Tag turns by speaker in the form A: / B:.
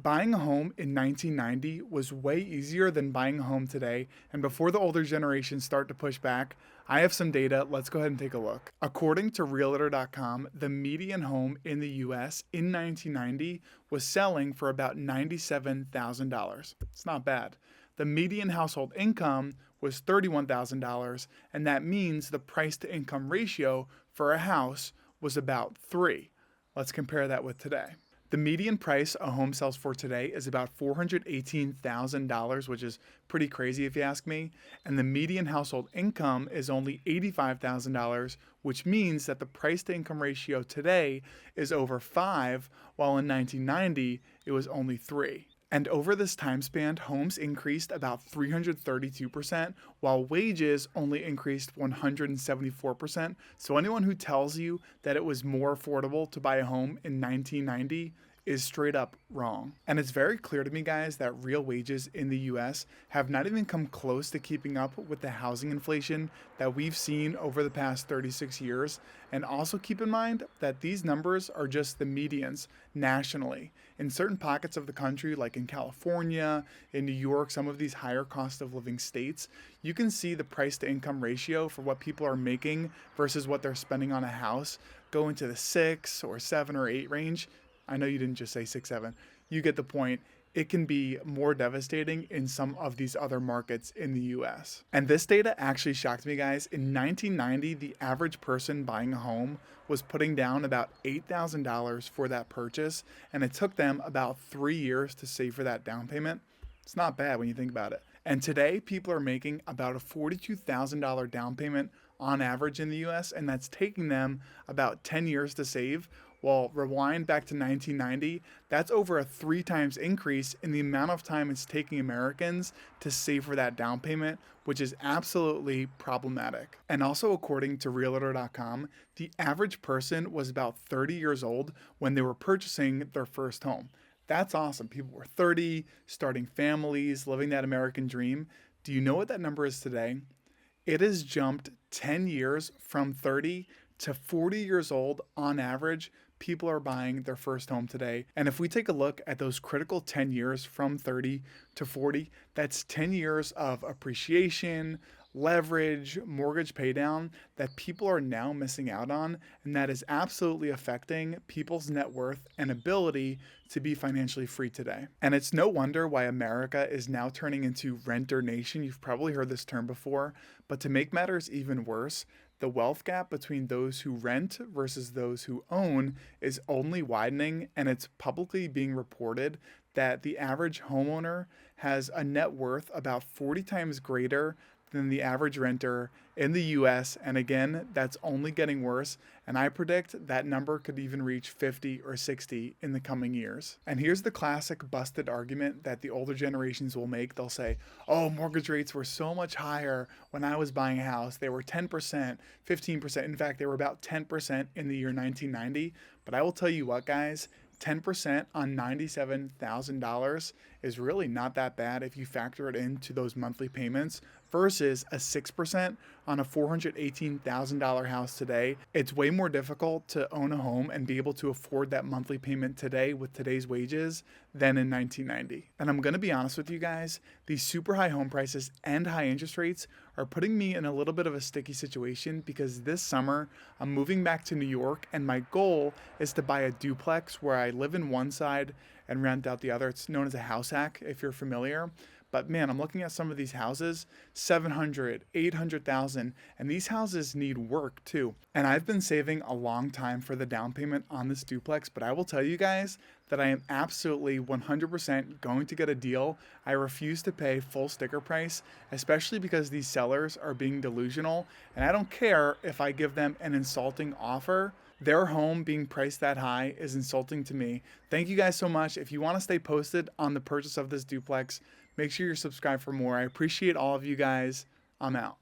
A: Buying a home in 1990 was way easier than buying a home today, and before the older generations start to push back, I have some data. Let's go ahead and take a look. According to Realtor.com, the median home in the US in 1990 was selling for about $97,000. It's not bad. The median household income was $31,000, and that means the price to income ratio for a house was about 3. Let's compare that with today. The median price a home sells for today is about $418,000, which is pretty crazy if you ask me. And the median household income is only $85,000, which means that the price to income ratio today is over 5, while in 1990 it was only 3. And over this time span, homes increased about 332%, while wages only increased 174%. So anyone who tells you that it was more affordable to buy a home in 1990 is straight up wrong. And it's very clear to me, guys, that real wages in the US have not even come close to keeping up with the housing inflation that we've seen over the past 36 years. And also keep in mind that these numbers are just the medians nationally. In certain pockets of the country, like in California, in New York, some of these higher cost of living states, you can see the price to income ratio for what people are making versus what they're spending on a house go into the 6 or 7 or 8 range. I know you didn't just say 6, 7. You get the point. It can be more devastating in some of these other markets in the US. And this data actually shocked me, guys. In 1990, the average person buying a home was putting down about $8,000 for that purchase, and it took them about 3 years to save for that down payment. It's not bad when you think about it. And today, people are making about a $42,000 down payment on average in the US, and that's taking them about 10 years to save. Well, rewind back to 1990, that's over a 3 times increase in the amount of time it's taking Americans to save for that down payment, which is absolutely problematic. And also, according to Realtor.com, the average person was about 30 years old when they were purchasing their first home. That's awesome. People were 30, starting families, living that American dream. Do you know what that number is today? It has jumped 10 years from 30 to 40 years old on average. People are buying their first home today. And if we take a look at those critical 10 years from 30 to 40, that's 10 years of appreciation, leverage, mortgage paydown that people are now missing out on. And that is absolutely affecting people's net worth and ability to be financially free today. And it's no wonder why America is now turning into renter nation. You've probably heard this term before, but to make matters even worse, the wealth gap between those who rent versus those who own is only widening, and it's publicly being reported that the average homeowner has a net worth about 40 times greater than the average renter in the US. And again, that's only getting worse. And I predict that number could even reach 50 or 60 in the coming years. And here's the classic busted argument that the older generations will make. They'll say, oh, mortgage rates were so much higher when I was buying a house. They were 10%, 15%. In fact, they were about 10% in the year 1990. But I will tell you what, guys, 10% on $97,000 is really not that bad if you factor it into those monthly payments versus a 6% on a $418,000 house today. It's way more difficult to own a home and be able to afford that monthly payment today with today's wages than in 1990. And I'm going to be honest with you guys, these super high home prices and high interest rates are putting me in a little bit of a sticky situation because this summer I'm moving back to New York and my goal is to buy a duplex where I live in one side and rent out the other. It's known as a house hack if you're familiar. But man, I'm looking at some of these houses, 700, 800,000, and these houses need work too. And I've been saving a long time for the down payment on this duplex, but I will tell you guys that I am absolutely 100% going to get a deal. I refuse to pay full sticker price, especially because these sellers are being delusional, and I don't care if I give them an insulting offer. Their home being priced that high is insulting to me. Thank you guys so much. If you want to stay posted on the purchase of this duplex, make sure you're subscribed for more. I appreciate all of you guys. I'm out.